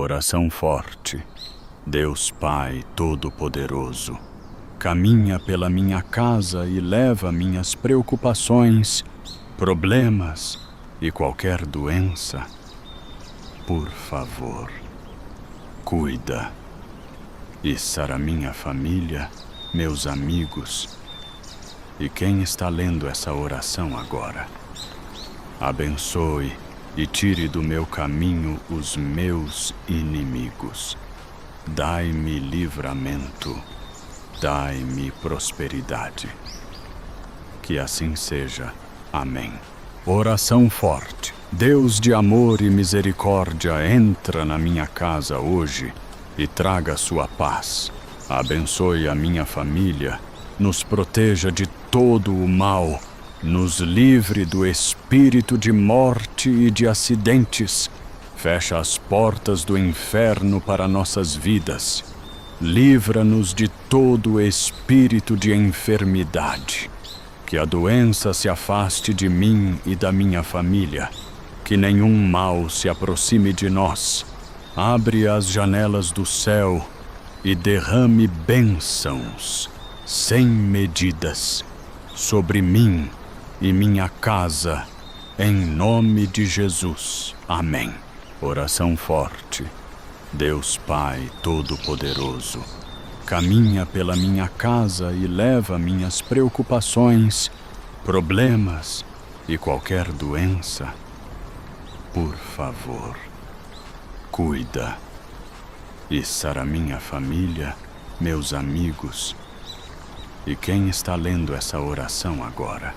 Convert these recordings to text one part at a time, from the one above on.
Oração forte. Deus Pai Todo-Poderoso, caminha pela minha casa e leva minhas preocupações, problemas e qualquer doença. Por favor, cuida e sara minha família, meus amigos e quem está lendo essa oração agora. Abençoe e tire do meu caminho os meus inimigos. Dai-me livramento, dai-me prosperidade. Que assim seja. Amém. Oração forte. Deus de amor e misericórdia, entra na minha casa hoje e traga sua paz. Abençoe a minha família, nos proteja de todo o mal, nos livre do espírito de morte e de acidentes. Fecha as portas do inferno para nossas vidas. Livra-nos de todo espírito de enfermidade. Que a doença se afaste de mim e da minha família. Que nenhum mal se aproxime de nós. Abre as janelas do céu e derrame bênçãos sem medidas sobre mim e minha casa, em nome de Jesus. Amém. Oração forte. Deus Pai Todo-Poderoso, caminha pela minha casa e leva minhas preocupações, problemas e qualquer doença. Por favor, cuida e sara minha família, meus amigos e quem está lendo essa oração agora.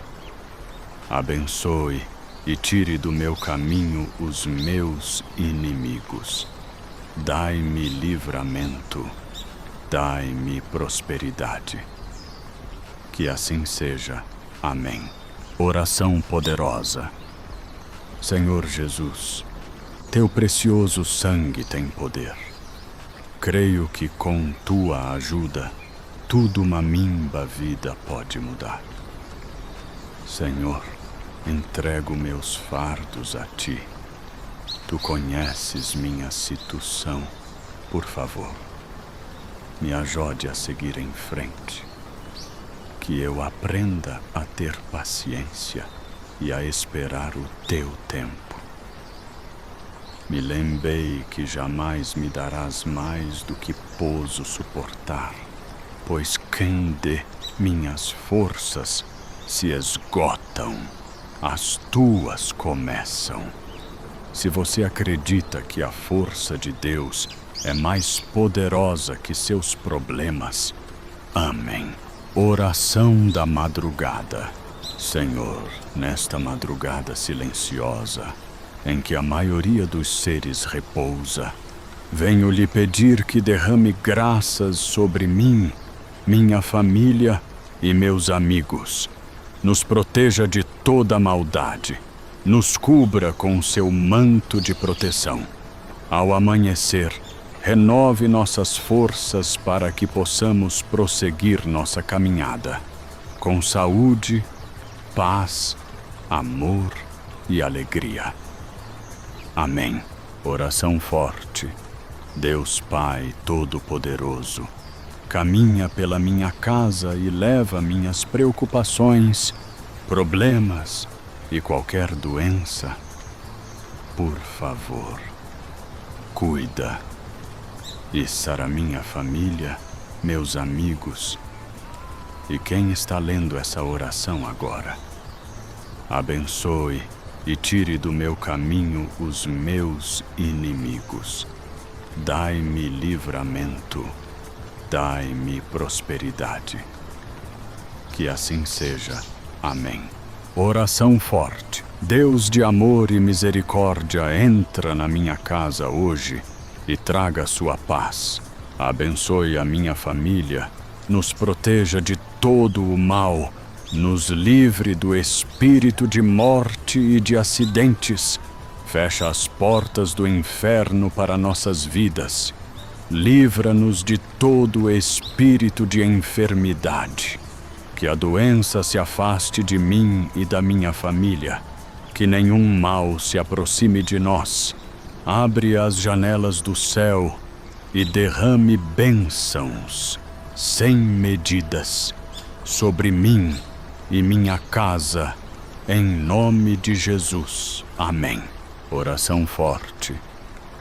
Abençoe e tire do meu caminho os meus inimigos. Dai-me livramento, dai-me prosperidade. Que assim seja. Amém. Oração poderosa. Senhor Jesus, teu precioso sangue tem poder. Creio que com tua ajuda, tudo uma mimba vida pode mudar. Senhor, entrego meus fardos a ti. Tu conheces minha situação. Por favor, me ajude a seguir em frente. Que eu aprenda a ter paciência e a esperar o teu tempo. Me lembrei que jamais me darás mais do que pouso suportar, pois quem dê minhas forças se esgotam, as tuas começam. Se você acredita que a força de Deus é mais poderosa que seus problemas, amém. Oração da madrugada. Senhor, nesta madrugada silenciosa, em que a maioria dos seres repousa, venho lhe pedir que derrame graças sobre mim, minha família e meus amigos. Nos proteja de toda maldade. Nos cubra com seu manto de proteção. Ao amanhecer, renove nossas forças para que possamos prosseguir nossa caminhada, com saúde, paz, amor e alegria. Amém. Oração forte. Deus Pai Todo-Poderoso, caminha pela minha casa e leva minhas preocupações, problemas e qualquer doença. Por favor, cuida e sara minha família, meus amigos e quem está lendo essa oração agora. Abençoe e tire do meu caminho os meus inimigos. Dai-me livramento, dai-me prosperidade. Que assim seja. Amém. Oração forte. Deus de amor e misericórdia, entra na minha casa hoje e traga sua paz. Abençoe a minha família, nos proteja de todo o mal, nos livre do espírito de morte e de acidentes. Fecha as portas do inferno para nossas vidas. Livra-nos de todo espírito de enfermidade. Que a doença se afaste de mim e da minha família. Que nenhum mal se aproxime de nós. Abre as janelas do céu e derrame bênçãos sem medidas sobre mim e minha casa, em nome de Jesus. Amém. Oração forte.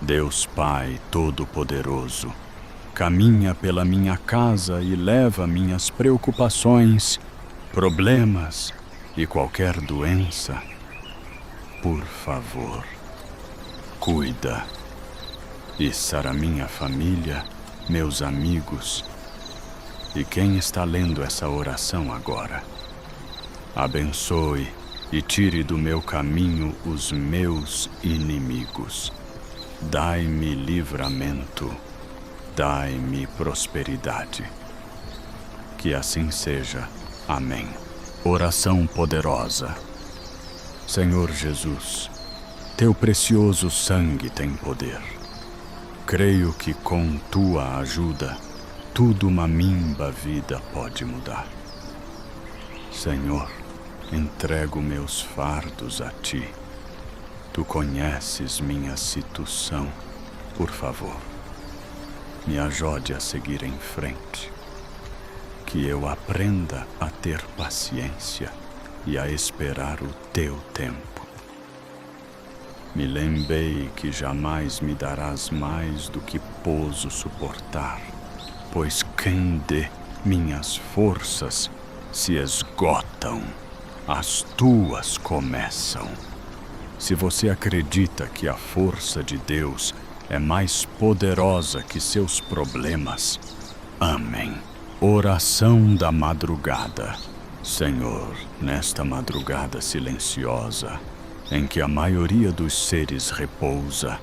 Deus Pai Todo-Poderoso, caminha pela minha casa e leva minhas preocupações, problemas e qualquer doença. Por favor, cuida e sara minha família, meus amigos e quem está lendo essa oração agora. Abençoe e tire do meu caminho os meus inimigos. Dai-me livramento, dai-me prosperidade. Que assim seja. Amém. Oração poderosa. Senhor Jesus, teu precioso sangue tem poder. Creio que com tua ajuda, tudo uma mimba vida pode mudar. Senhor, entrego meus fardos a ti. Tu conheces minha situação. Por favor, me ajude a seguir em frente. Que eu aprenda a ter paciência e a esperar o teu tempo. Me lembrei que jamais me darás mais do que posso suportar, pois quem de minhas forças se esgotam, as tuas começam. Se você acredita que a força de Deus é mais poderosa que seus problemas, amém. Oração da madrugada. Senhor, nesta madrugada silenciosa, em que a maioria dos seres repousa,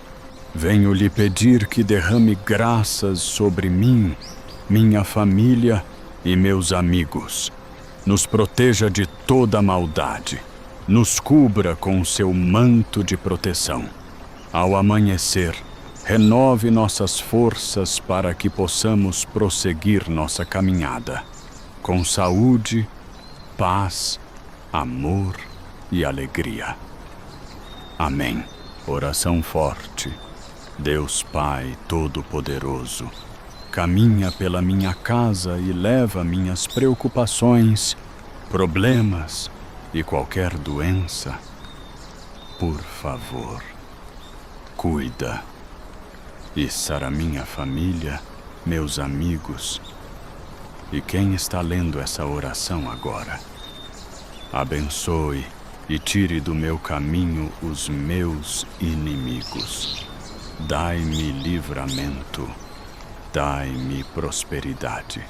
venho lhe pedir que derrame graças sobre mim, minha família e meus amigos. Nos proteja de toda maldade. Nos cubra com seu manto de proteção. Ao amanhecer, renove nossas forças para que possamos prosseguir nossa caminhada com saúde, paz, amor e alegria. Amém. Oração forte. Deus Pai Todo-Poderoso, caminha pela minha casa e leva minhas preocupações, problemas e qualquer doença. Por favor, cuida e sara minha família, meus amigos e quem está lendo essa oração agora. Abençoe e tire do meu caminho os meus inimigos. Dai-me livramento, dai-me prosperidade.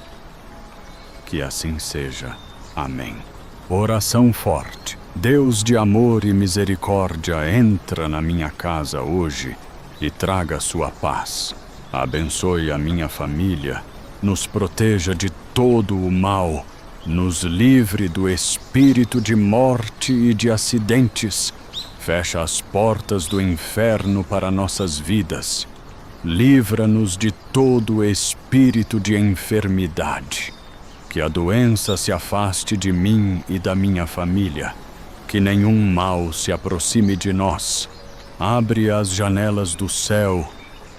Que assim seja. Amém. Oração forte. Deus de amor e misericórdia, entra na minha casa hoje e traga sua paz. Abençoe a minha família, nos proteja de todo o mal, nos livre do espírito de morte e de acidentes. Fecha as portas do inferno para nossas vidas. Livra-nos de todo espírito de enfermidade. Que a doença se afaste de mim e da minha família. Que nenhum mal se aproxime de nós. Abre as janelas do céu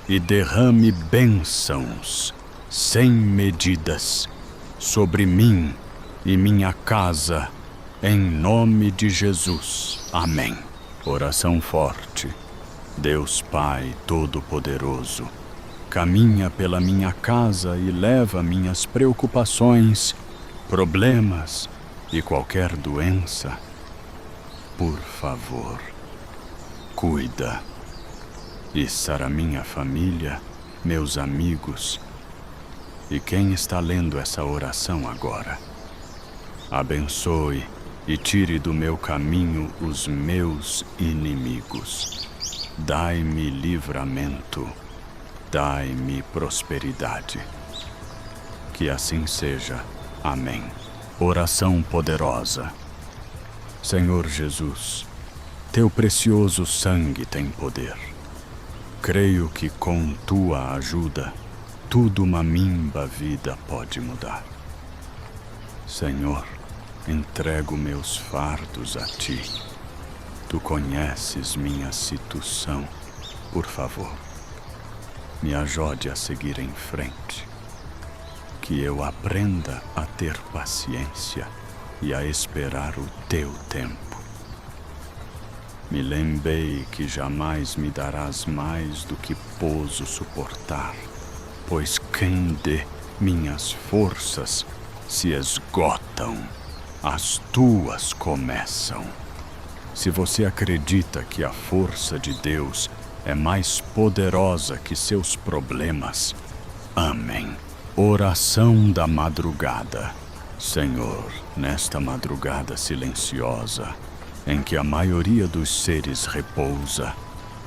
e derrame bênçãos sem medidas sobre mim e minha casa, em nome de Jesus. Amém. Oração forte. Deus Pai Todo-Poderoso, caminha pela minha casa e leva minhas preocupações, problemas e qualquer doença. Por favor, cuida e sara minha família, meus amigos e quem está lendo essa oração agora. Abençoe e tire do meu caminho os meus inimigos. Dai-me livramento, dai-me prosperidade. Que assim seja. Amém. Oração poderosa. Senhor Jesus, teu precioso sangue tem poder. Creio que com tua ajuda, tudo uma mimba vida pode mudar. Senhor, entrego meus fardos a ti. Tu conheces minha situação. por favor, me ajude a seguir em frente. Que eu aprenda a ter paciência e a esperar o teu tempo. Me lembrei que jamais me darás mais do que pouso suportar, pois quem de minhas forças se esgotam, as tuas começam. Se você acredita que a força de Deus é mais poderosa que seus problemas, amém. Oração da madrugada. Senhor, nesta madrugada silenciosa, em que a maioria dos seres repousa,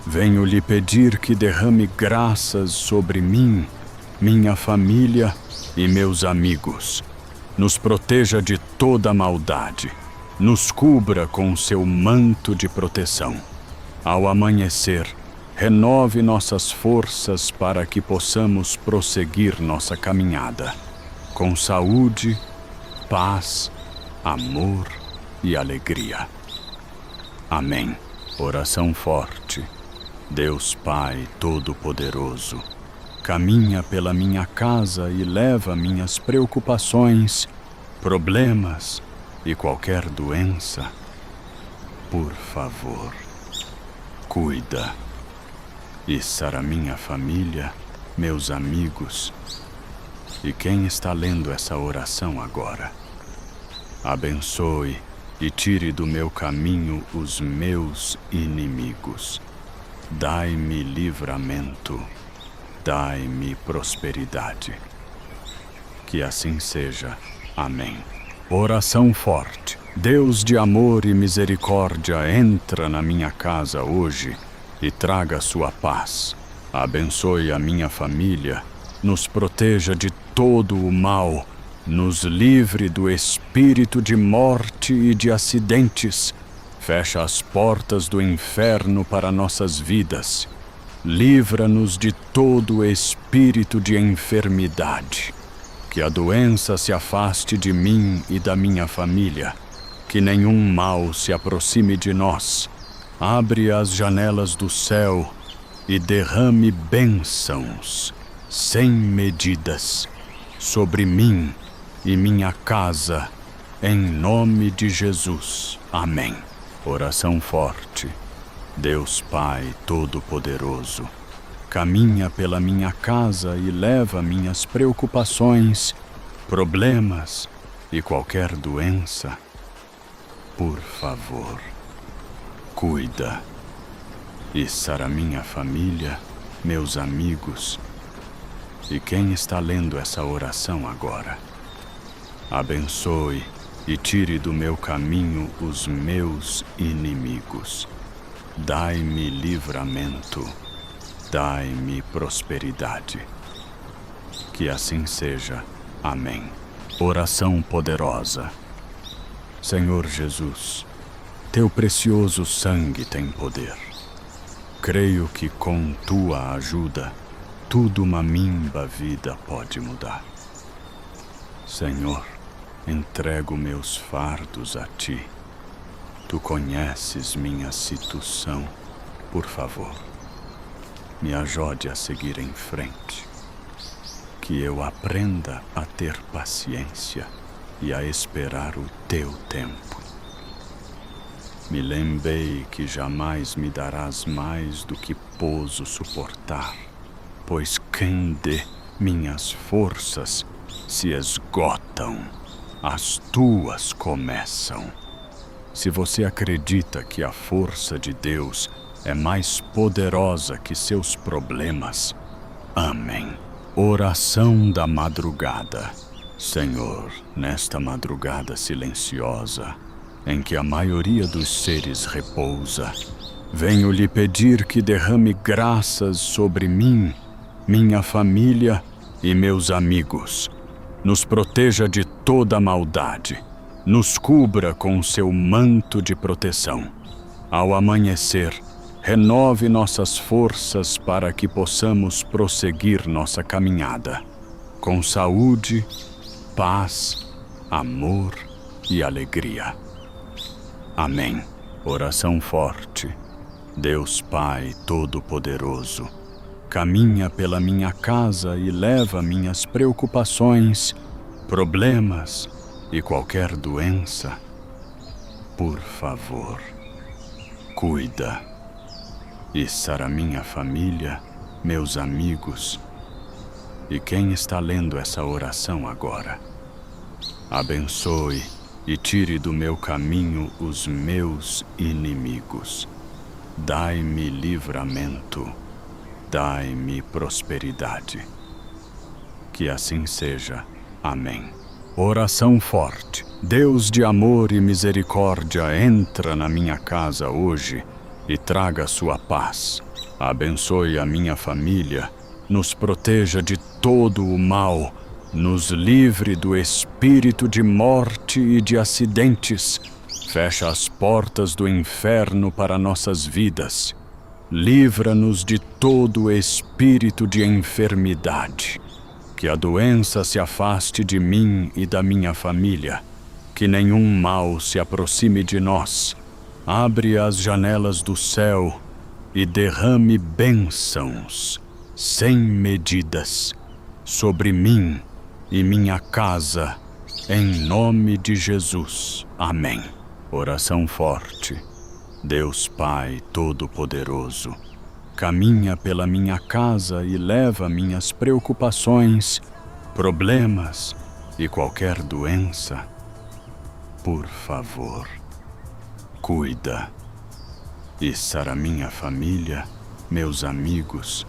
venho lhe pedir que derrame graças sobre mim, minha família e meus amigos. Nos proteja de toda maldade, nos cubra com seu manto de proteção. Ao amanhecer, renove nossas forças para que possamos prosseguir nossa caminhada, com saúde, paz, amor e alegria. Amém. Oração forte. Deus Pai Todo-Poderoso, caminha pela minha casa e leva minhas preocupações, problemas e qualquer doença. Por favor, cuida e sara minha família, meus amigos e quem está lendo essa oração agora. Abençoe e tire do meu caminho os meus inimigos. Dai-me livramento, dai-me prosperidade. Que assim seja. Amém. Oração forte. Deus de amor e misericórdia, entra na minha casa hoje e traga sua paz. Abençoe a minha família, nos proteja de todo o mal, nos livre do espírito de morte e de acidentes. Fecha as portas do inferno para nossas vidas. Livra-nos de todo espírito de enfermidade. Que a doença se afaste de mim e da minha família. Que nenhum mal se aproxime de nós. Abre as janelas do céu e derrame bênçãos sem medidas sobre mim e minha casa, em nome de Jesus. Amém. Oração forte. Deus Pai Todo-Poderoso, caminha pela minha casa e leva minhas preocupações, problemas e qualquer doença. Por favor, cuida e sara minha família, meus amigos e quem está lendo essa oração agora. Abençoe e tire do meu caminho os meus inimigos. Dai-me livramento, dai-me prosperidade. Que assim seja. Amém. Oração poderosa. Senhor Jesus, teu precioso sangue tem poder. Creio que com tua ajuda, tudo uma mimba vida pode mudar. Senhor, entrego meus fardos a ti. Tu conheces minha situação. Por favor, me ajude a seguir em frente. Que eu aprenda a ter paciência e a esperar o teu tempo. Me lembrei que jamais me darás mais do que pouso suportar, pois quem de minhas forças se esgotam, as tuas começam. Se você acredita que a força de Deus é mais poderosa que seus problemas, amém. Oração da madrugada. Senhor, nesta madrugada silenciosa, em que a maioria dos seres repousa, venho lhe pedir que derrame graças sobre mim, minha família e meus amigos. Nos proteja de toda maldade. Nos cubra com seu manto de proteção. Ao amanhecer, renove nossas forças para que possamos prosseguir nossa caminhada, com saúde, paz, amor e alegria. Amém. Oração forte. Deus Pai Todo-Poderoso, caminha pela minha casa e leva minhas preocupações, problemas e qualquer doença. Por favor, cuida e sara minha família, meus amigos e quem está lendo essa oração agora. Abençoe e tire do meu caminho os meus inimigos. Dai-me livramento, dai-me prosperidade. Que assim seja. Amém. Oração forte. Deus de amor e misericórdia, entra na minha casa hoje e traga sua paz. Abençoe a minha família, nos proteja de todo o mal, nos livre do espírito de morte e de acidentes. Fecha as portas do inferno para nossas vidas. Livra-nos de todo espírito de enfermidade. Que a doença se afaste de mim e da minha família. Que nenhum mal se aproxime de nós. Abre as janelas do céu e derrame bênçãos sem medidas sobre mim e minha casa, em nome de Jesus. Amém. Oração forte. Deus Pai Todo-Poderoso, caminha pela minha casa e leva minhas preocupações, problemas e qualquer doença. Por favor, cuida e sara minha família, meus amigos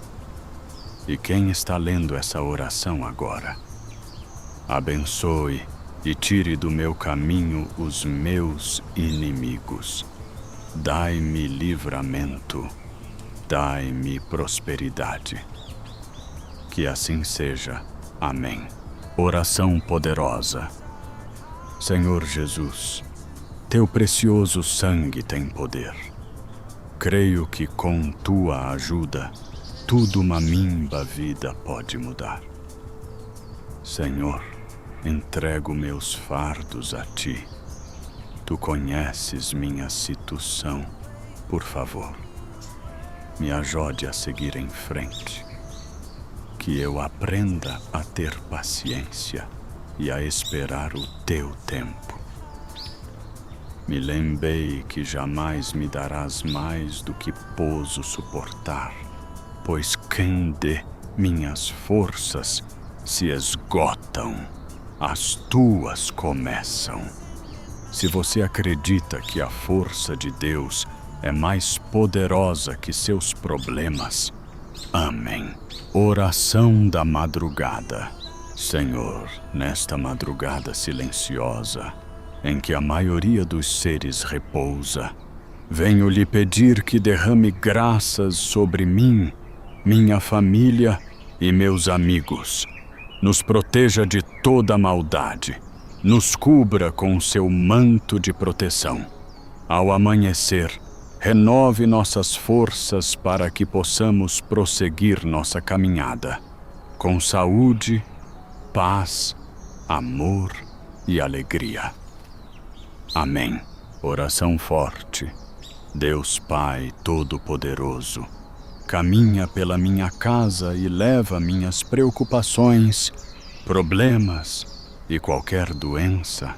e quem está lendo essa oração agora. Abençoe e tire do meu caminho os meus inimigos. Dai-me livramento, dai-me prosperidade. Que assim seja. Amém. Oração poderosa. Senhor Jesus, teu precioso sangue tem poder. Creio que com tua ajuda, tudo uma mimba vida pode mudar. Senhor, entrego meus fardos a ti. Tu conheces minha situação. Por favor, me ajude a seguir em frente. Que eu aprenda a ter paciência e a esperar o teu tempo. Me lembrei que jamais me darás mais do que posso suportar, pois quem dê minhas forças se esgotam, as tuas começam. Se você acredita que a força de Deus é mais poderosa que seus problemas, amém. Oração da madrugada. Senhor, nesta madrugada silenciosa, em que a maioria dos seres repousa, venho lhe pedir que derrame graças sobre mim, minha família e meus amigos. Nos proteja de toda maldade. Nos cubra com seu manto de proteção. Ao amanhecer, renove nossas forças para que possamos prosseguir nossa caminhada com saúde, paz, amor e alegria. Amém. Oração forte. Deus Pai Todo-Poderoso, caminha pela minha casa e leva minhas preocupações, problemas e qualquer doença.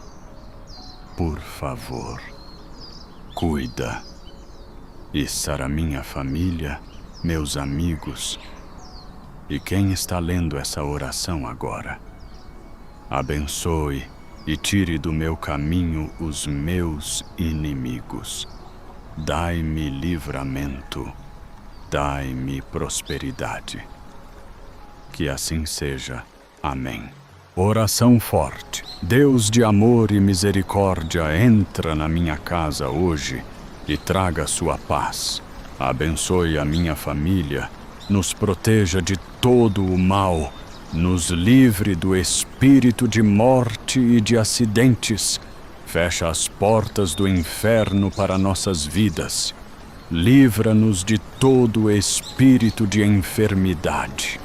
Por favor, cuida e sara minha família, meus amigos e quem está lendo essa oração agora. Abençoe e tire do meu caminho os meus inimigos. Dai-me livramento, dai-me prosperidade. Que assim seja. Amém. Oração forte. Deus de amor e misericórdia, entra na minha casa hoje e traga sua paz. Abençoe a minha família, nos proteja de todo o mal, nos livre do espírito de morte e de acidentes. Fecha as portas do inferno para nossas vidas. Livra-nos de todo espírito de enfermidade.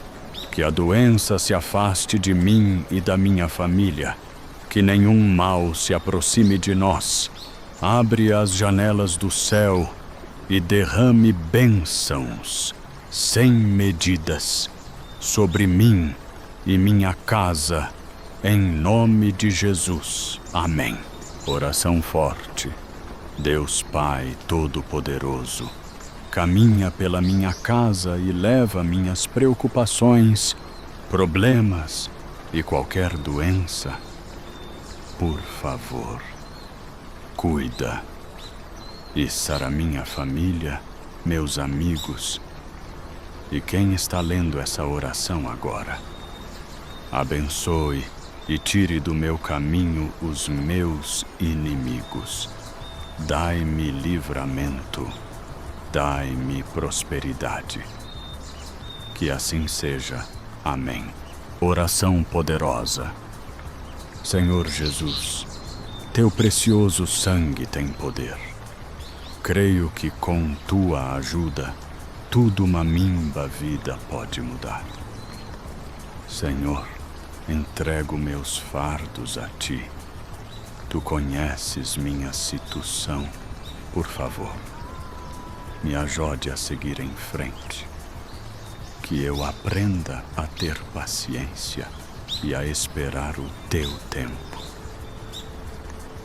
Que a doença se afaste de mim e da minha família. Que nenhum mal se aproxime de nós. Abre as janelas do céu e derrame bênçãos sem medidas sobre mim e minha casa, em nome de Jesus. Amém. Oração forte. Deus Pai Todo-Poderoso, caminha pela minha casa e leva minhas preocupações, problemas e qualquer doença. Por favor, cuida e sara minha família, meus amigos e quem está lendo essa oração agora. Abençoe e tire do meu caminho os meus inimigos. Dai-me livramento, dai-me prosperidade. Que assim seja. Amém. Oração poderosa. Senhor Jesus, teu precioso sangue tem poder. Creio que com tua ajuda, tudo uma mimba vida pode mudar. Senhor, entrego meus fardos a ti. Tu conheces minha situação. Por favor, me ajude a seguir em frente. Que eu aprenda a ter paciência e a esperar o teu tempo.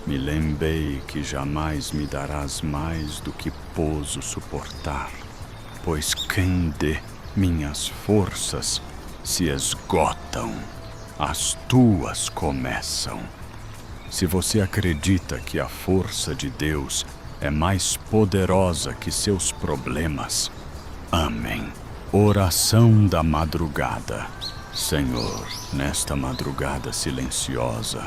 Me lembrei que jamais me darás mais do que pouso suportar, pois quem dê minhas forças se esgotam, as tuas começam. Se você acredita que a força de Deus é mais poderosa que seus problemas, amém. Oração da madrugada. Senhor, nesta madrugada silenciosa,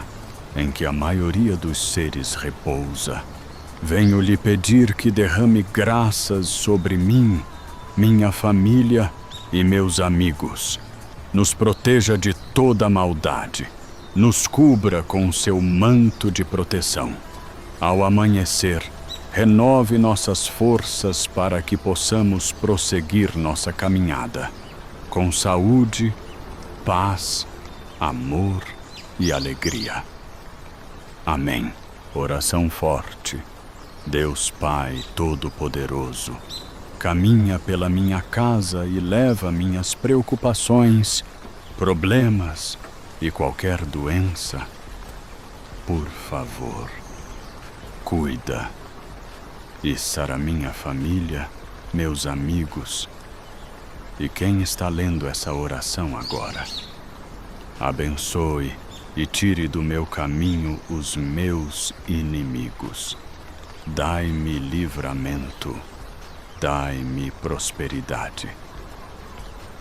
em que a maioria dos seres repousa, venho lhe pedir que derrame graças sobre mim, minha família e meus amigos. Nos proteja de toda maldade. Nos cubra com seu manto de proteção. Ao amanhecer, renove nossas forças para que possamos prosseguir nossa caminhada com saúde, paz, amor e alegria. Amém. Oração forte. Deus Pai Todo-Poderoso, caminha pela minha casa e leva minhas preocupações, problemas e qualquer doença. Por favor, cuida e sara minha família, meus amigos e quem está lendo essa oração agora. Abençoe e tire do meu caminho os meus inimigos. Dai-me livramento, dai-me prosperidade.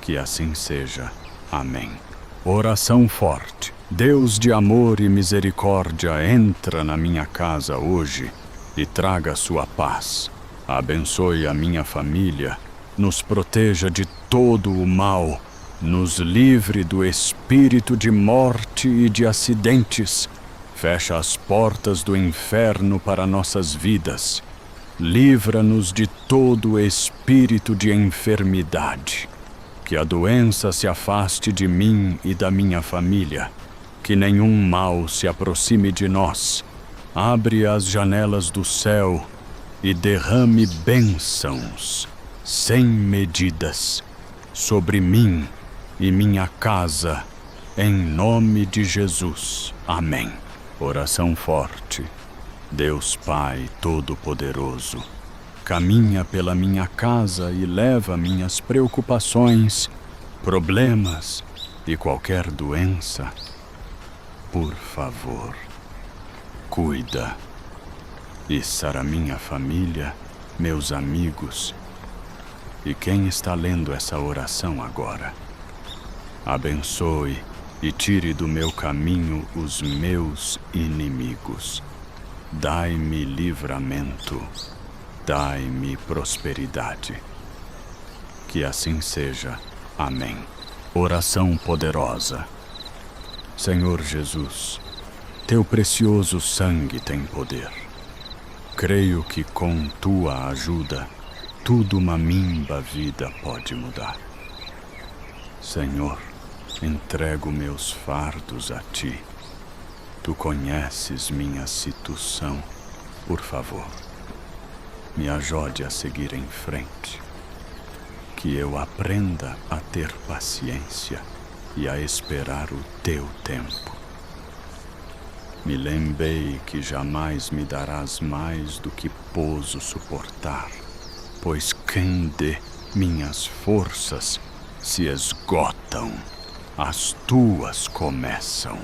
Que assim seja. Amém. Oração forte. Deus de amor e misericórdia, entra na minha casa hoje e traga sua paz. Abençoe a minha família, nos proteja de todo o mal, nos livre do espírito de morte e de acidentes. Fecha as portas do inferno para nossas vidas. Livra-nos de todo espírito de enfermidade. Que a doença se afaste de mim e da minha família. Que nenhum mal se aproxime de nós. Abre as janelas do céu e derrame bênçãos sem medidas sobre mim e minha casa, em nome de Jesus. Amém. Oração forte. Deus Pai Todo-Poderoso, caminha pela minha casa e leva minhas preocupações, problemas e qualquer doença. Por favor, cuida e sara minha família, meus amigos e quem está lendo essa oração agora. Abençoe e tire do meu caminho os meus inimigos. Dai-me livramento, dai-me prosperidade. Que assim seja. Amém. Oração poderosa. Senhor Jesus, teu precioso sangue tem poder. Creio que com tua ajuda, tudo uma mimba vida pode mudar. Senhor, entrego meus fardos a ti. Tu conheces minha situação. Por favor, me ajude a seguir em frente. Que eu aprenda a ter paciência e a esperar o teu tempo. Me lembrei que jamais me darás mais do que pouso suportar, pois quem de minhas forças se esgotam, as tuas começam.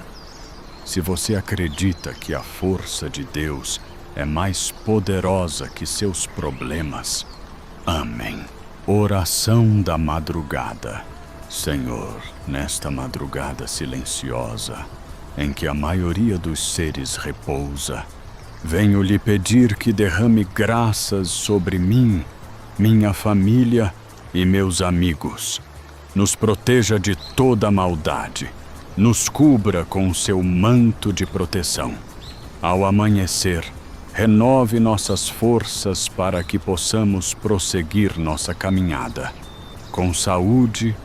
Se você acredita que a força de Deus é mais poderosa que seus problemas, amém. Oração da madrugada. Senhor, nesta madrugada silenciosa, em que a maioria dos seres repousa, venho lhe pedir que derrame graças sobre mim, minha família e meus amigos. Nos proteja de toda maldade, nos cubra com seu manto de proteção. Ao amanhecer, renove nossas forças para que possamos prosseguir nossa caminhada, com saúde,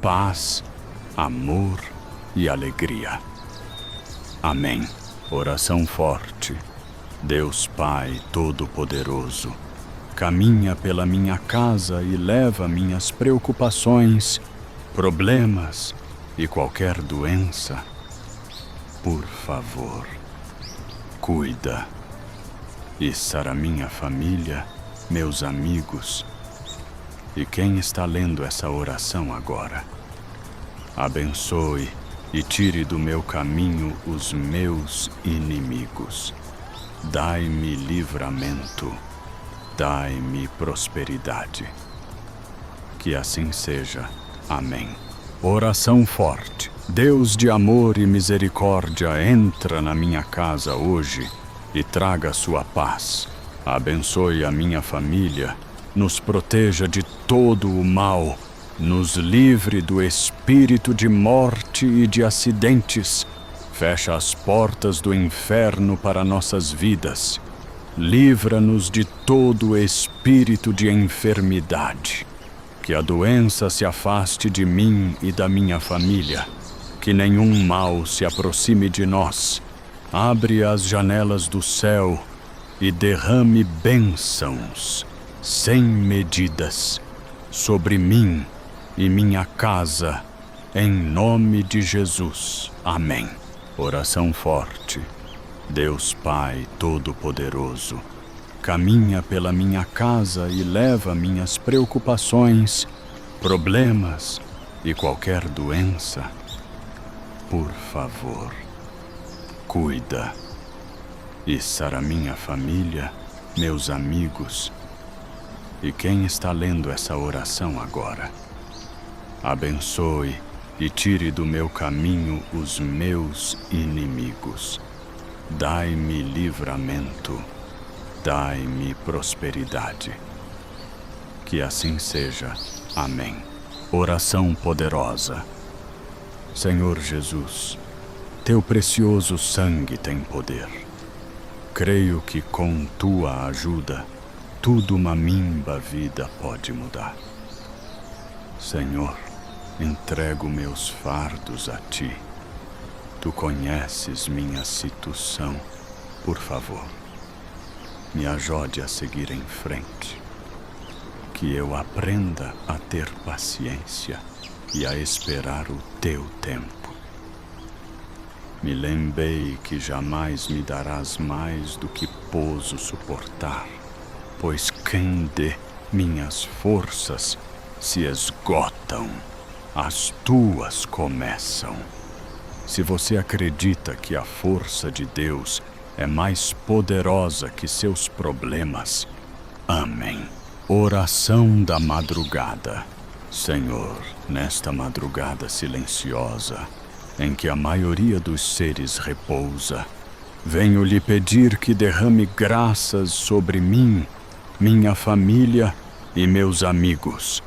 paz, amor e alegria. Amém. Oração forte. Deus Pai Todo-Poderoso, caminha pela minha casa e leva minhas preocupações, problemas e qualquer doença. Por favor, cuida e sara minha família, meus amigos e quem está lendo essa oração agora. Abençoe e tire do meu caminho os meus inimigos. Dai-me livramento, dai-me prosperidade. Que assim seja. Amém. Oração forte. Deus de amor e misericórdia, entra na minha casa hoje e traga sua paz. Abençoe a minha família, nos proteja de todo o mal, nos livre do espírito de morte e de acidentes. Fecha as portas do inferno para nossas vidas. Livra-nos de todo espírito de enfermidade. Que a doença se afaste de mim e da minha família. Que nenhum mal se aproxime de nós. Abre as janelas do céu e derrame bênçãos sem medidas sobre mim e minha casa, em nome de Jesus. Amém. Oração forte. Deus Pai Todo-Poderoso, caminha pela minha casa e leva minhas preocupações, problemas e qualquer doença. Por favor, cuida e sara minha família, meus amigos e quem está lendo essa oração agora. Abençoe e tire do meu caminho os meus inimigos. Dai-me livramento, dai-me prosperidade. Que assim seja. Amém. Oração poderosa. Senhor Jesus, teu precioso sangue tem poder. Creio que com tua ajuda, tudo uma mimba vida pode mudar. Senhor, entrego meus fardos a ti. Tu conheces minha situação. Por favor, me ajude a seguir em frente. Que eu aprenda a ter paciência e a esperar o teu tempo. Me lembrei que jamais me darás mais do que pouso suportar, pois quem de minhas forças se esgotam, as tuas começam. Se você acredita que a força de Deus é mais poderosa que seus problemas, amém. Oração da madrugada. Senhor, nesta madrugada silenciosa, em que a maioria dos seres repousa, venho lhe pedir que derrame graças sobre mim, minha família e meus amigos.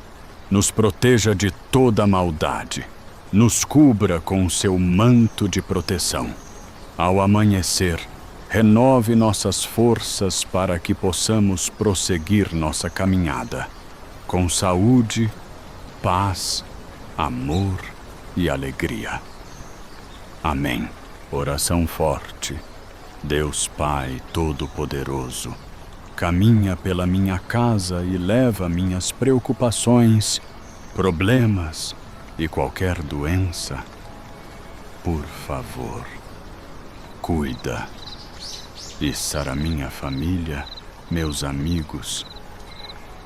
Nos proteja de toda maldade. Nos cubra com seu manto de proteção. Ao amanhecer, renove nossas forças para que possamos prosseguir nossa caminhada, com saúde, paz, amor e alegria. Amém. Oração forte. Deus Pai Todo-Poderoso, caminha pela minha casa e leva minhas preocupações, problemas e qualquer doença. Por favor, cuida e sara minha família, meus amigos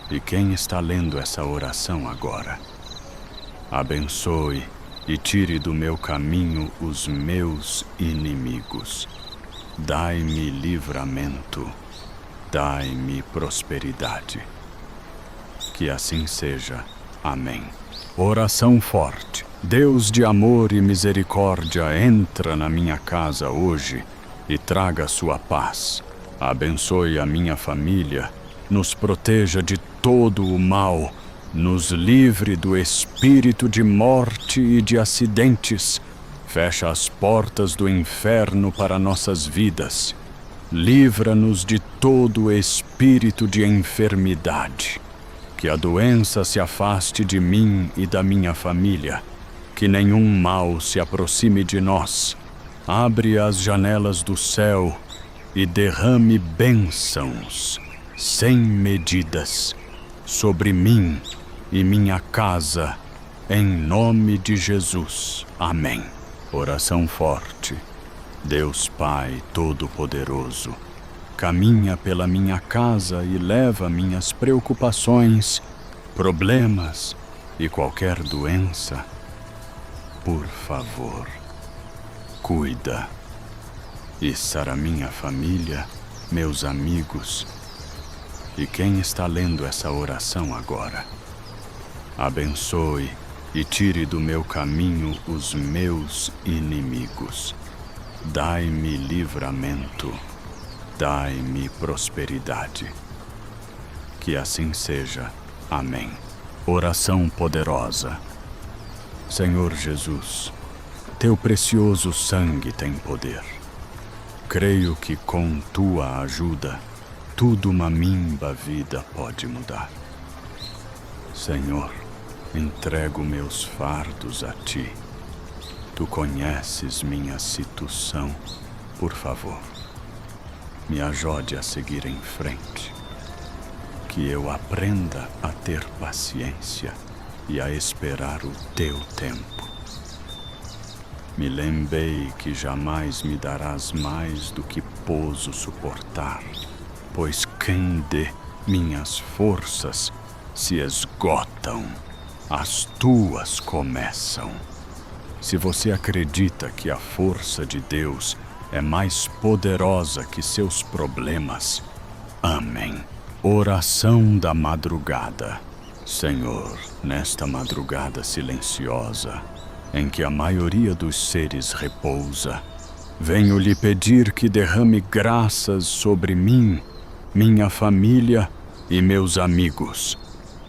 e quem está lendo essa oração agora. Abençoe e tire do meu caminho os meus inimigos. Dai-me livramento, dai-me prosperidade. Que assim seja. Amém. Oração forte. Deus de amor e misericórdia, entra na minha casa hoje e traga sua paz. Abençoe a minha família, nos proteja de todo o mal, nos livre do espírito de morte e de acidentes. Fecha as portas do inferno para nossas vidas. Livra-nos de todo espírito de enfermidade. Que a doença se afaste de mim e da minha família. Que nenhum mal se aproxime de nós. Abre as janelas do céu e derrame bênçãos sem medidas sobre mim e minha casa, em nome de Jesus. Amém. Oração forte. Deus Pai Todo-Poderoso, caminha pela minha casa e leva minhas preocupações, problemas e qualquer doença. Por favor, cuida e sara minha família, meus amigos e quem está lendo essa oração agora. Abençoe e tire do meu caminho os meus inimigos. Dai-me livramento, dai-me prosperidade. Que assim seja. Amém. Oração poderosa. Senhor Jesus, teu precioso sangue tem poder. Creio que com tua ajuda, tudo uma mimba vida pode mudar. Senhor, entrego meus fardos a ti. Tu conheces minha situação. Por favor, me ajude a seguir em frente. Que eu aprenda a ter paciência e a esperar o teu tempo. Me lembrei que jamais me darás mais do que pouso suportar, pois quem dê minhas forças se esgotam, as tuas começam. Se você acredita que a força de Deus é mais poderosa que seus problemas, amém. Oração da madrugada. Senhor, nesta madrugada silenciosa, em que a maioria dos seres repousa, venho lhe pedir que derrame graças sobre mim, minha família e meus amigos.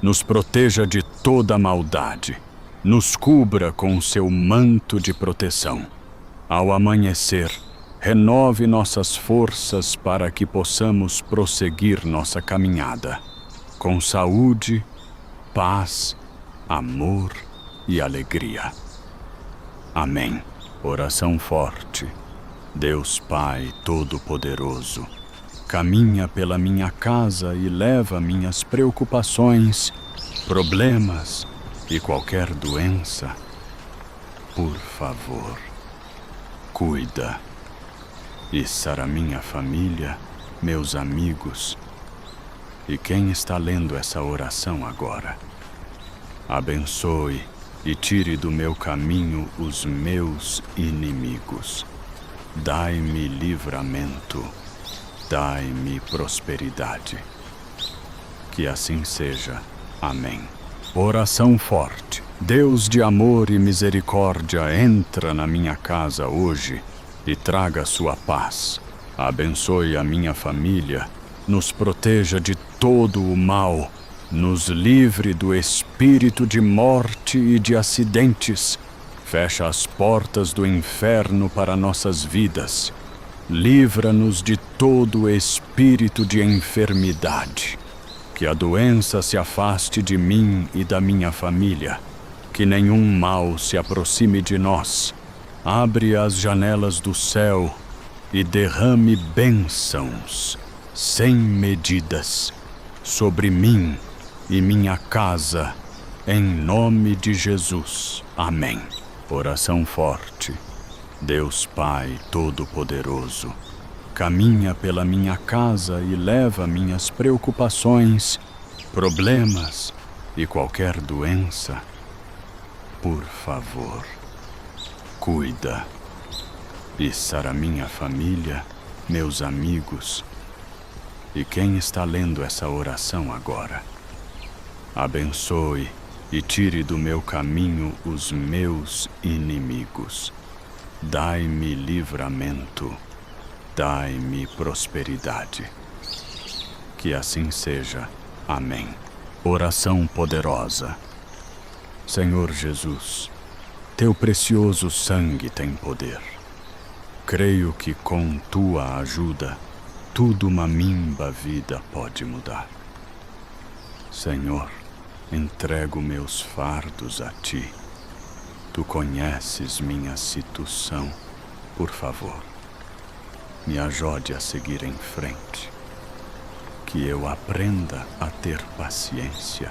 Nos proteja de toda maldade. Nos cubra com seu manto de proteção. Ao amanhecer, renove nossas forças para que possamos prosseguir nossa caminhada com saúde, paz, amor e alegria. Amém. Oração forte. Deus Pai Todo-Poderoso, caminha pela minha casa e leva minhas preocupações, problemas e qualquer doença. Por favor, cuida e sara minha família, meus amigos e quem está lendo essa oração agora. Abençoe e tire do meu caminho os meus inimigos. Dai-me livramento, dai-me prosperidade. Que assim seja. Amém. Oração forte. Deus de amor e misericórdia, entra na minha casa hoje e traga sua paz. Abençoe a minha família, nos proteja de todo o mal, nos livre do espírito de morte e de acidentes. Fecha as portas do inferno para nossas vidas. Livra-nos de todo espírito de enfermidade. Que a doença se afaste de mim e da minha família. Que nenhum mal se aproxime de nós. Abre as janelas do céu e derrame bênçãos sem medidas, sobre mim e minha casa, em nome de Jesus. Amém. Oração forte. Deus Pai Todo-Poderoso, caminha pela minha casa e leva minhas preocupações, problemas e qualquer doença. Por favor, cuida e sara minha família, meus amigos e quem está lendo essa oração agora. Abençoe e tire do meu caminho os meus inimigos. Dai-me livramento, dai-me prosperidade. Que assim seja. Amém. Oração poderosa. Senhor Jesus, teu precioso sangue tem poder. Creio que com tua ajuda, tudo uma mimba vida pode mudar. Senhor, entrego meus fardos a ti. Tu conheces minha situação. Por favor, me ajude a seguir em frente. Que eu aprenda a ter paciência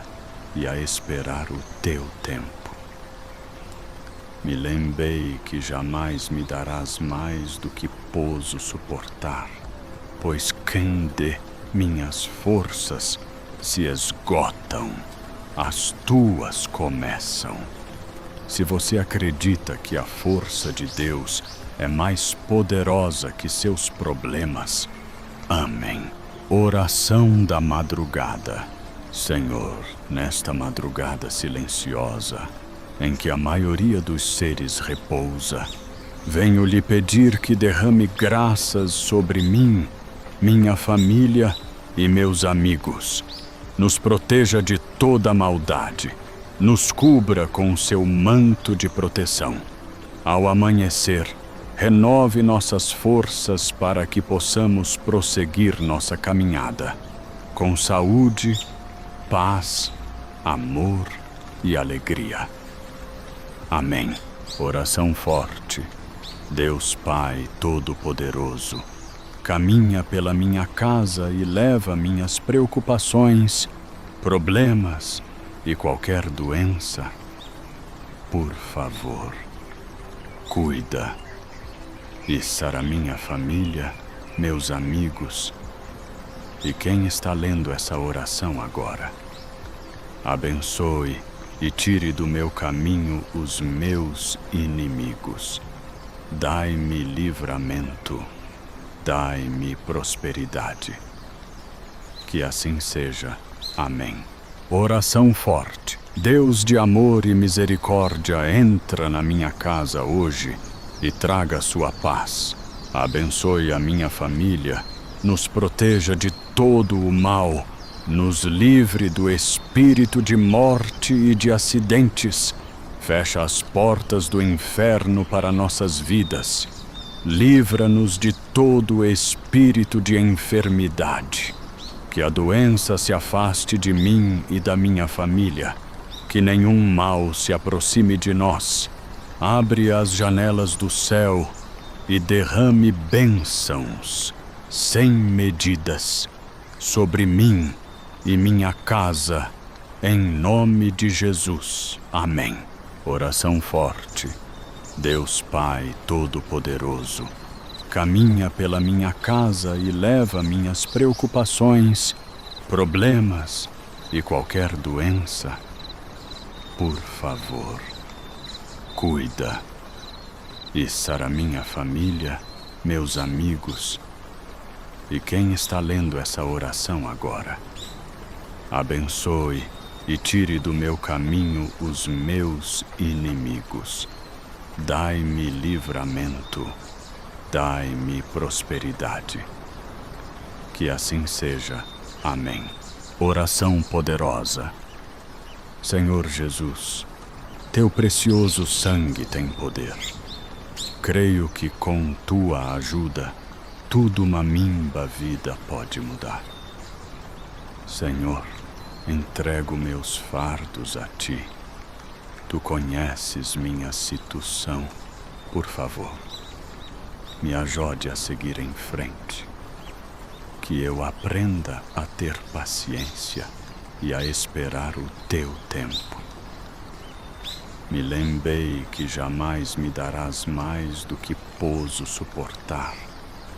e a esperar o teu tempo. Me lembrei que jamais me darás mais do que posso suportar, pois quem dê minhas forças se esgotam, as tuas começam. Se você acredita que a força de Deus é mais poderosa que seus problemas, amém. Oração da madrugada. Senhor, nesta madrugada silenciosa, em que a maioria dos seres repousa, venho lhe pedir que derrame graças sobre mim, minha família e meus amigos. Nos proteja de toda maldade. Nos cubra com seu manto de proteção. Ao amanhecer, renove nossas forças para que possamos prosseguir nossa caminhada, com saúde, paz, amor e alegria. Amém. Oração forte. Deus Pai Todo-Poderoso, caminha pela minha casa e leva minhas preocupações, problemas e qualquer doença. Por favor, cuida e sara minha família, meus amigos e quem está lendo essa oração agora. Abençoe e tire do meu caminho os meus inimigos. Dai-me livramento, dai-me prosperidade. Que assim seja. Amém. Oração forte. Deus de amor e misericórdia, entra na minha casa hoje e traga sua paz. Abençoe a minha família, nos proteja de todo o mal, nos livre do espírito de morte e de acidentes. Fecha as portas do inferno para nossas vidas. Livra-nos de todo espírito de enfermidade. Que a doença se afaste de mim e da minha família. Que nenhum mal se aproxime de nós. Abre as janelas do céu e derrame bênçãos sem medidas sobre mim e minha casa, em nome de Jesus. Amém. Oração forte. Deus Pai Todo-Poderoso, caminha pela minha casa e leva minhas preocupações, problemas e qualquer doença. Por favor, cuida e sara minha família, meus amigos e quem está lendo essa oração agora. Abençoe e tire do meu caminho os meus inimigos. Dai-me livramento, dai-me prosperidade. Que assim seja. Amém. Oração poderosa. Senhor Jesus, teu precioso sangue tem poder. Creio que com tua ajuda, tudo uma mimba vida pode mudar. Senhor, entrego meus fardos a ti. Tu conheces minha situação. Por favor, me ajude a seguir em frente. Que eu aprenda a ter paciência e a esperar o teu tempo. Me lembrei que jamais me darás mais do que pouso suportar,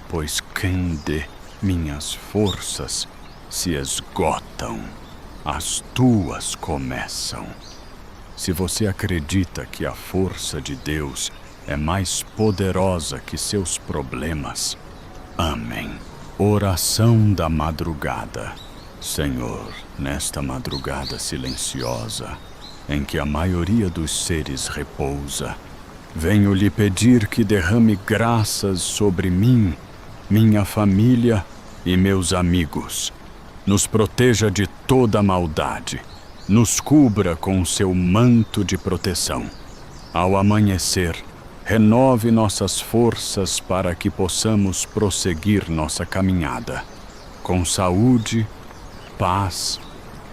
pois quem dê minhas forças se esgotam, as tuas começam. Se você acredita que a força de Deus é mais poderosa que seus problemas, amém. Oração da madrugada. Senhor, nesta madrugada silenciosa, em que a maioria dos seres repousa, venho lhe pedir que derrame graças sobre mim, minha família e meus amigos. Nos proteja de toda maldade, nos cubra com seu manto de proteção. Ao amanhecer, renove nossas forças para que possamos prosseguir nossa caminhada, com saúde, paz,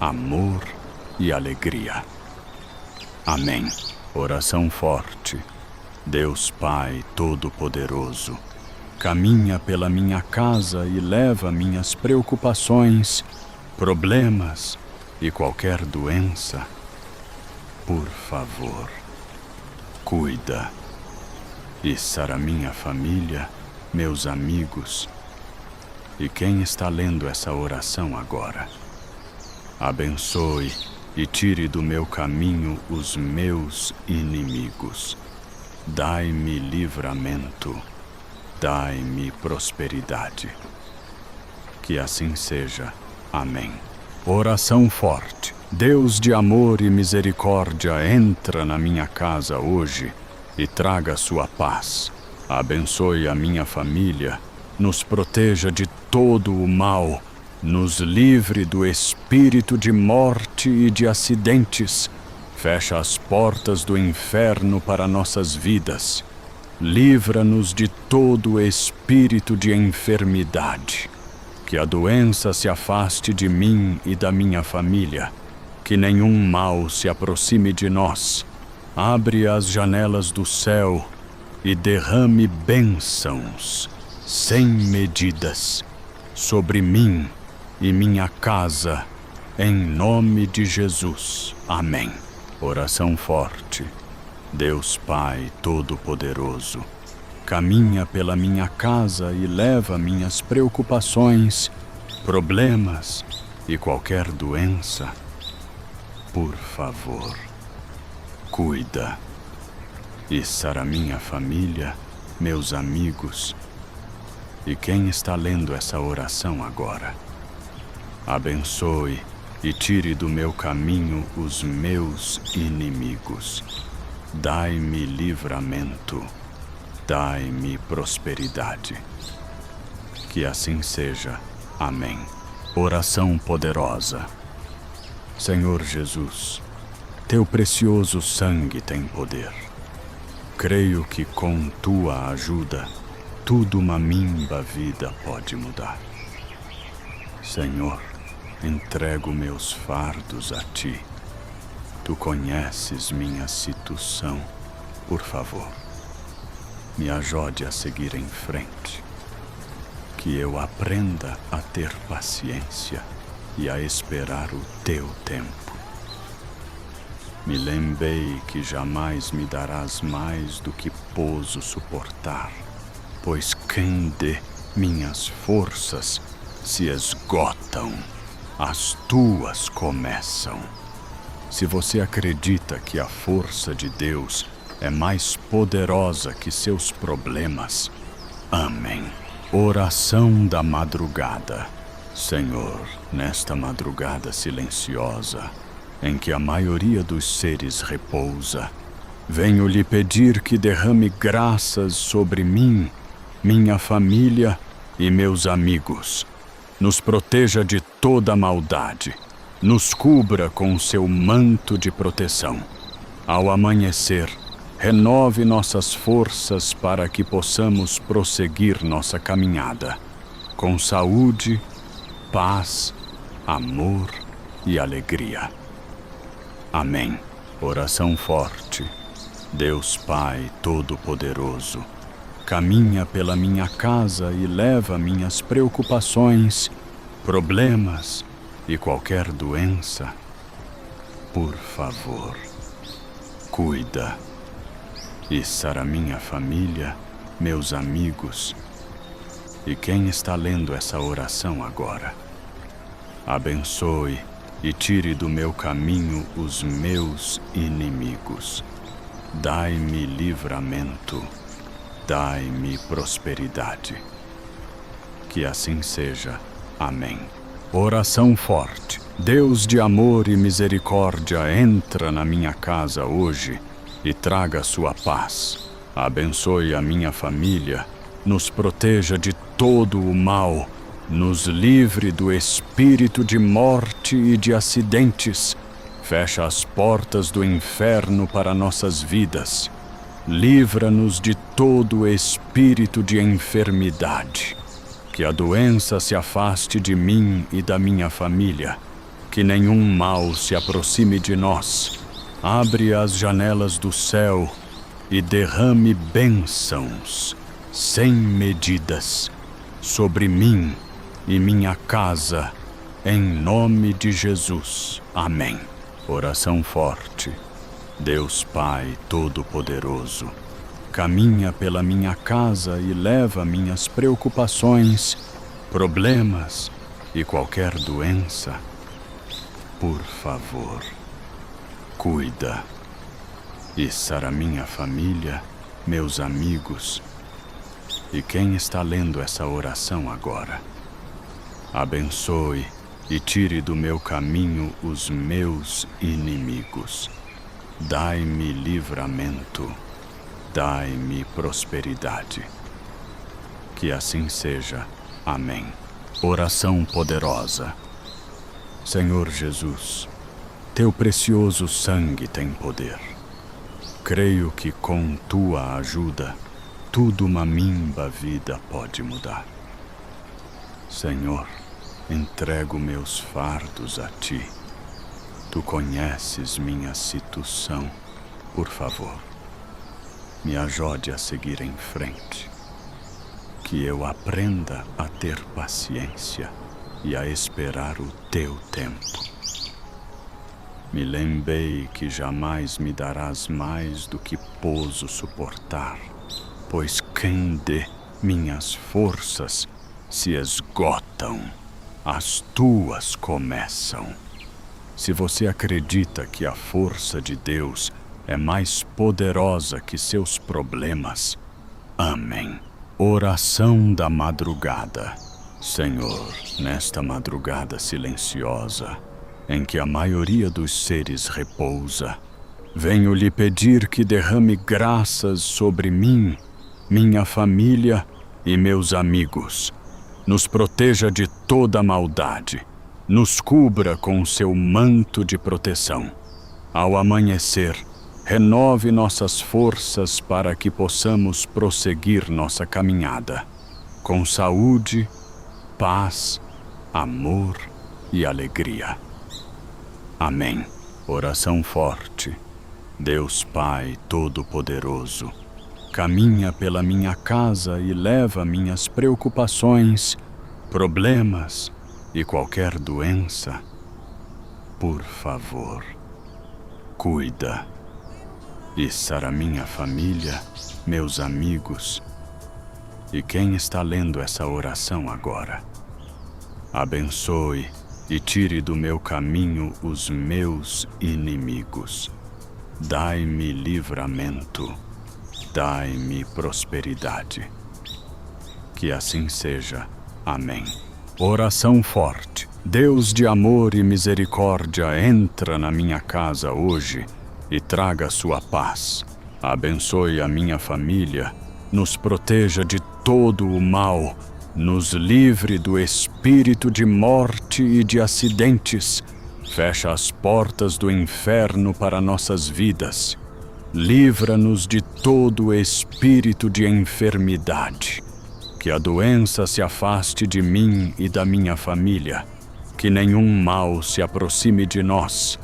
amor e alegria. Amém. Oração forte. Deus Pai Todo-Poderoso, caminha pela minha casa e leva minhas preocupações, problemas e qualquer doença. Por favor, cuida e sara minha família, meus amigos e quem está lendo essa oração agora. Abençoe e tire do meu caminho os meus inimigos. Dai-me livramento, dai-me prosperidade. Que assim seja. Amém. Oração forte. Deus de amor e misericórdia, entra na minha casa hoje e traga sua paz. Abençoe a minha família, nos proteja de todo o mal, nos livre do espírito de morte e de acidentes. Fecha as portas do inferno para nossas vidas. Livra-nos de todo espírito de enfermidade. Que a doença se afaste de mim e da minha família. Que nenhum mal se aproxime de nós. Abre as janelas do céu e derrame bênçãos sem medidas sobre mim e minha casa, em nome de Jesus. Amém. Oração forte. Deus Pai Todo-Poderoso, caminha pela minha casa e leva minhas preocupações, problemas e qualquer doença. Por favor, cuida e sara minha família, meus amigos e quem está lendo essa oração agora. Abençoe e tire do meu caminho os meus inimigos. Dai-me livramento, dai-me prosperidade. Que assim seja. Amém. Oração poderosa. Senhor Jesus, teu precioso sangue tem poder. Creio que com tua ajuda, tudo uma mimba vida pode mudar. Senhor, entrego meus fardos a ti. Tu conheces minha situação. Por favor, me ajude a seguir em frente. Que eu aprenda a ter paciência e a esperar o teu tempo. Me lembrei que jamais me darás mais do que pouso suportar, pois quem dê minhas forças se esgotam, as tuas começam. Se você acredita que a força de Deus é mais poderosa que seus problemas, amém. Oração da madrugada. Senhor, nesta madrugada silenciosa, em que a maioria dos seres repousa, venho lhe pedir que derrame graças sobre mim, minha família e meus amigos. Nos proteja de toda maldade. Nos cubra com seu manto de proteção. Ao amanhecer, renove nossas forças para que possamos prosseguir nossa caminhada, com saúde, paz, amor e alegria. Amém. Oração forte. Deus Pai Todo-Poderoso, caminha pela minha casa e leva minhas preocupações, problemas e qualquer doença. Por favor, cuida e sara minha família, meus amigos e quem está lendo essa oração agora. Abençoe e tire do meu caminho os meus inimigos. Dai-me livramento, dai-me prosperidade. Que assim seja. Amém. Oração forte. Deus de amor e misericórdia, entra na minha casa hoje e traga sua paz. Abençoe a minha família, nos proteja de todo o mal, nos livre do espírito de morte e de acidentes. Fecha as portas do inferno para nossas vidas. Livra-nos de todo espírito de enfermidade. Que a doença se afaste de mim e da minha família. Que nenhum mal se aproxime de nós. Abre as janelas do céu e derrame bênçãos sem medidas sobre mim e minha casa, em nome de Jesus. Amém. Oração forte. Deus Pai Todo-Poderoso, caminha pela minha casa e leva minhas preocupações, problemas e qualquer doença. Por favor, cuida e sara minha família, meus amigos e quem está lendo essa oração agora. Abençoe e tire do meu caminho os meus inimigos. Dai-me livramento, dai-me prosperidade. Que assim seja. Amém. Oração poderosa. Senhor Jesus, teu precioso sangue tem poder. Creio que com tua ajuda, tudo uma mimba vida pode mudar. Senhor, entrego meus fardos a ti. Tu conheces minha situação. Por favor, me ajude a seguir em frente. Que eu aprenda a ter paciência e a esperar o teu tempo. Me lembrei que jamais me darás mais do que pouso suportar, pois quem dê minhas forças se esgotam, as tuas começam. Se você acredita que a força de Deus é mais poderosa que seus problemas, amém. Oração da madrugada. Senhor, nesta madrugada silenciosa, em que a maioria dos seres repousa, venho lhe pedir que derrame graças sobre mim, minha família e meus amigos. Nos proteja de toda maldade. Nos cubra com seu manto de proteção. Ao amanhecer, renove nossas forças para que possamos prosseguir nossa caminhada, com saúde, paz, amor e alegria. Amém. Oração forte. Deus Pai Todo-Poderoso, caminha pela minha casa e leva minhas preocupações, problemas e qualquer doença. Por favor, cuida e sara minha família, meus amigos e quem está lendo essa oração agora. Abençoe e tire do meu caminho os meus inimigos. Dai-me livramento, dai-me prosperidade. Que assim seja. Amém. Oração forte. Deus de amor e misericórdia, entra na minha casa hoje e traga sua paz. Abençoe a minha família, nos proteja de todo o mal, nos livre do espírito de morte e de acidentes. Fecha as portas do inferno para nossas vidas. Livra-nos de todo espírito de enfermidade. Que a doença se afaste de mim e da minha família. Que nenhum mal se aproxime de nós.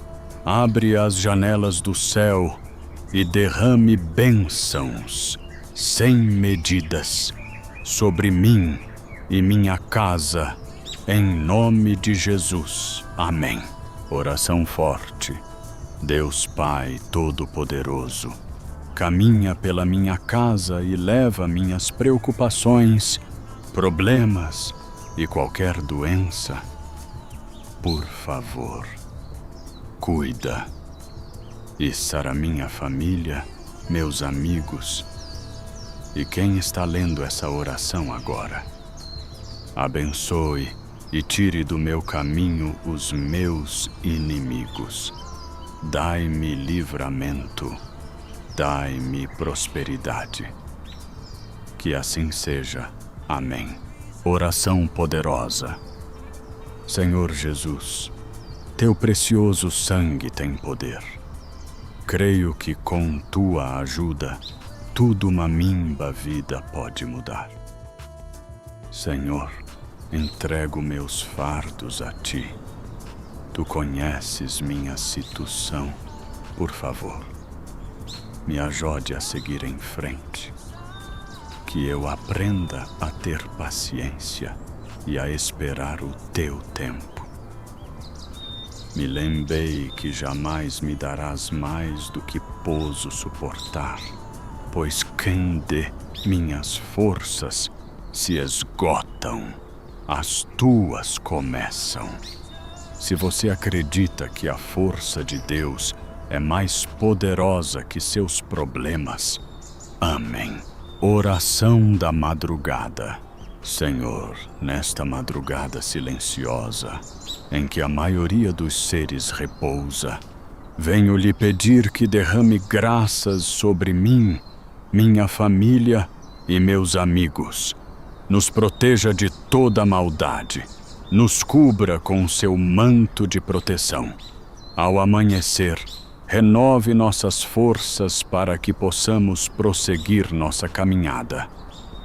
Abre as janelas do céu e derrame bênçãos sem medidas, sobre mim e minha casa, em nome de Jesus. Amém. Oração forte. Deus Pai Todo-Poderoso, caminha pela minha casa e leva minhas preocupações, problemas e qualquer doença. Por favor, cuida e sara minha família, meus amigos e quem está lendo essa oração agora. Abençoe e tire do meu caminho os meus inimigos. Dai-me livramento, dai-me prosperidade. Que assim seja. Amém. Oração poderosa. Senhor Jesus, teu precioso sangue tem poder. Creio que com tua ajuda, tudo uma mimba vida pode mudar. Senhor, entrego meus fardos a ti. Tu conheces minha situação. Por favor, me ajude a seguir em frente. Que eu aprenda a ter paciência e a esperar o teu tempo. Me lembrei que jamais me darás mais do que posso suportar, pois quem dê minhas forças se esgotam, as tuas começam. Se você acredita que a força de Deus é mais poderosa que seus problemas, amém. Oração da madrugada. Senhor, nesta madrugada silenciosa, em que a maioria dos seres repousa, venho lhe pedir que derrame graças sobre mim, minha família e meus amigos. Nos proteja de toda maldade, nos cubra com seu manto de proteção. Ao amanhecer, renove nossas forças para que possamos prosseguir nossa caminhada,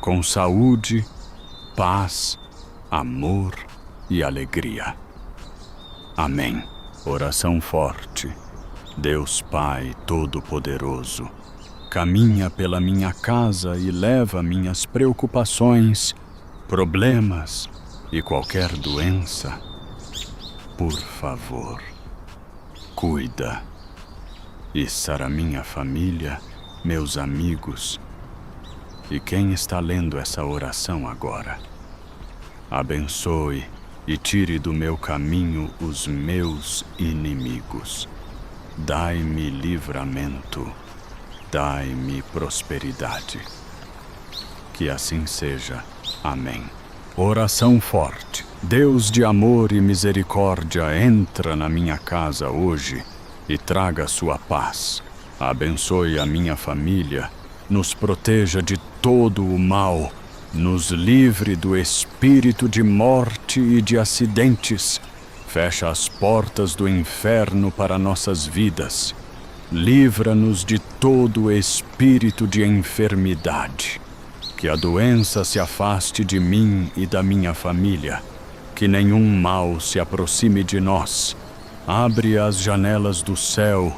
com saúde, paz, amor e alegria. Amém. Oração forte. Deus Pai Todo-Poderoso, caminha pela minha casa e leva minhas preocupações, problemas e qualquer doença. Por favor, cuida e sara minha família, meus amigos e quem está lendo essa oração agora. Abençoe e tire do meu caminho os meus inimigos. Dai-me livramento, dai-me prosperidade. Que assim seja. Amém. Oração forte. Deus de amor e misericórdia, entra na minha casa hoje e traga sua paz. Abençoe a minha família, nos proteja de todo o mal, nos livre do espírito de morte e de acidentes. Fecha as portas do inferno para nossas vidas. Livra-nos de todo espírito de enfermidade. Que a doença se afaste de mim e da minha família. Que nenhum mal se aproxime de nós. Abre as janelas do céu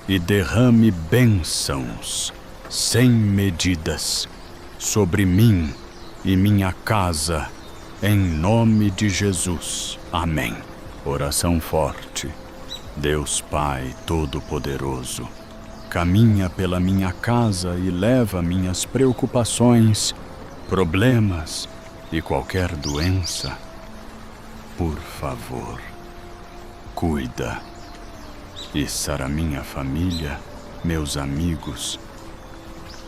e derrame bênçãos sem medidas sobre mim e minha casa, em nome de Jesus. Amém. Oração forte. Deus Pai Todo-Poderoso, caminha pela minha casa e leva minhas preocupações, problemas e qualquer doença. Por favor, cuida e sara minha família, meus amigos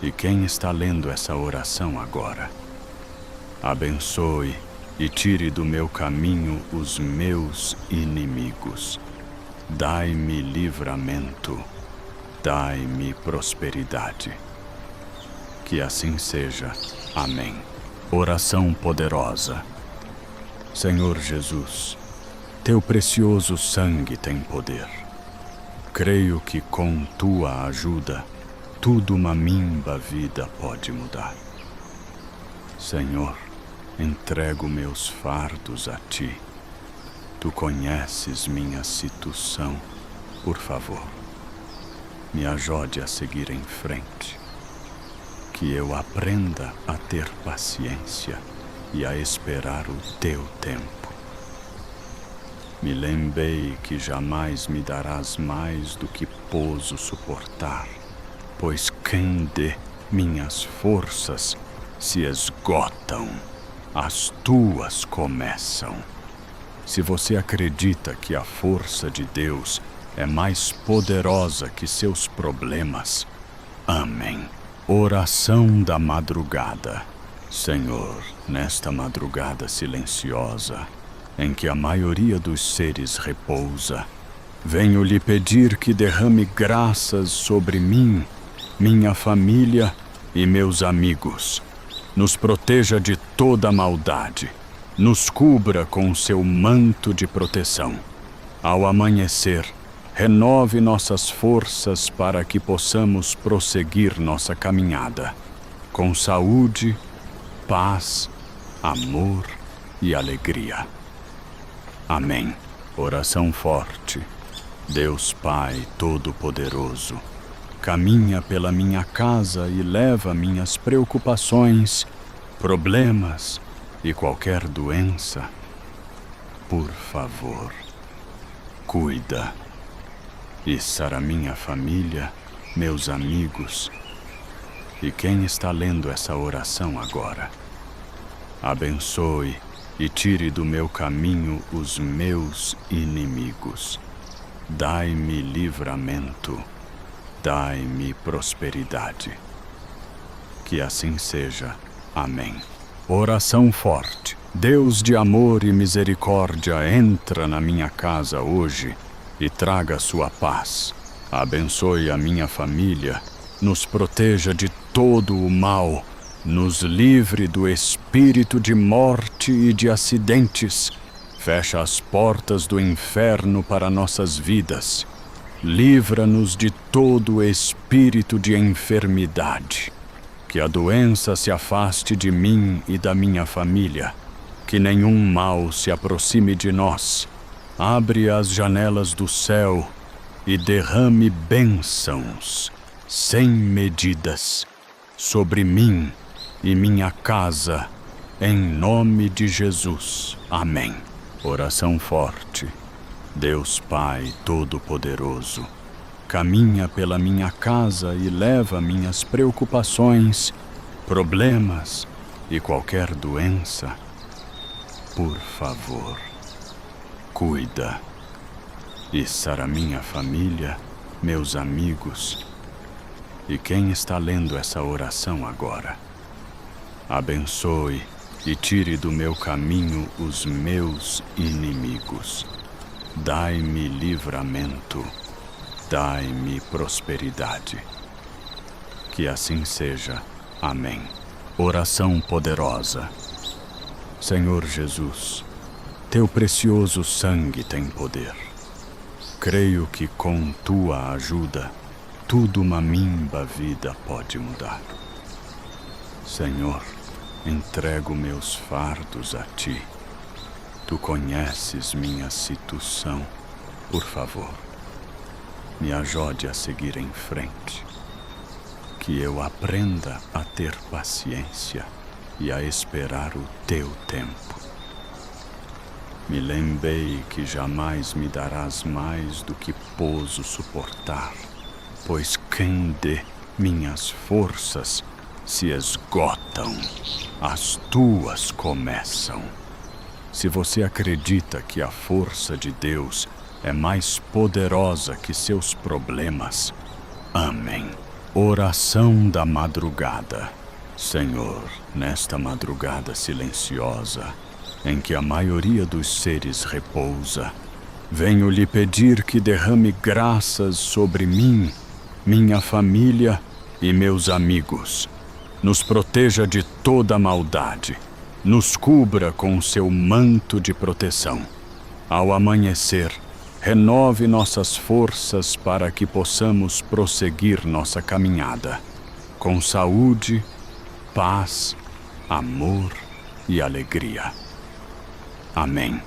e quem está lendo essa oração agora. Abençoe e tire do meu caminho os meus inimigos. Dai-me livramento, dai-me prosperidade. Que assim seja. Amém. Oração poderosa. Senhor Jesus, teu precioso sangue tem poder. Creio que com tua ajuda, tudo uma mimba vida pode mudar. Senhor, entrego meus fardos a ti. Tu conheces minha situação. Por favor, me ajude a seguir em frente. que eu aprenda a ter paciência e a esperar o teu tempo. Me lembrei que jamais me darás mais do que pouso suportar, pois quem de minhas forças se esgotam, as tuas começam. Se você acredita que a força de Deus é mais poderosa que seus problemas, amém. Oração da madrugada. Senhor, nesta madrugada silenciosa, em que a maioria dos seres repousa, venho lhe pedir que derrame graças sobre mim, minha família e meus amigos. Nos proteja de toda maldade, nos cubra com seu manto de proteção. Ao amanhecer, renove nossas forças para que possamos prosseguir nossa caminhada, com saúde, paz, amor e alegria. Amém. Oração forte. Deus Pai Todo-Poderoso, caminha pela minha casa e leva minhas preocupações, problemas e qualquer doença. Por favor, cuida e sara minha família, meus amigos e quem está lendo essa oração agora. Abençoe e tire do meu caminho os meus inimigos. Dai-me livramento, dai-me prosperidade. Que assim seja. Amém. Oração forte. Deus de amor e misericórdia, entra na minha casa hoje e traga sua paz. Abençoe a minha família, nos proteja de todo o mal, nos livre do espírito de morte e de acidentes. Fecha as portas do inferno para nossas vidas. Livra-nos de todo espírito de enfermidade. Que a doença se afaste de mim e da minha família. Que nenhum mal se aproxime de nós. Abre as janelas do céu e derrame bênçãos sem medidas sobre mim e minha casa, em nome de Jesus. Amém. Oração forte. Deus Pai Todo-Poderoso, caminha pela minha casa e leva minhas preocupações, problemas e qualquer doença. Por favor, cuida e sara minha família, meus amigos e quem está lendo essa oração agora. Abençoe e tire do meu caminho os meus inimigos. Dai-me livramento, dai-me prosperidade. Que assim seja. Amém. Oração poderosa. Senhor Jesus, teu precioso sangue tem poder. Creio que com tua ajuda, tudo uma mimba vida pode mudar. Senhor, entrego meus fardos a ti. Tu conheces minha situação. Por favor, me ajude a seguir em frente. Que eu aprenda a ter paciência e a esperar o teu tempo. Me lembrei que jamais me darás mais do que pouso suportar, pois quem de minhas forças se esgotam, as tuas começam. Se você acredita que a força de Deus é mais poderosa que seus problemas, amém. Oração da madrugada. Senhor, nesta madrugada silenciosa, em que a maioria dos seres repousa, venho lhe pedir que derrame graças sobre mim, minha família e meus amigos. Nos proteja de toda maldade. Nos cubra com seu manto de proteção. Ao amanhecer, renove nossas forças para que possamos prosseguir nossa caminhada, com saúde, paz, amor e alegria. Amém.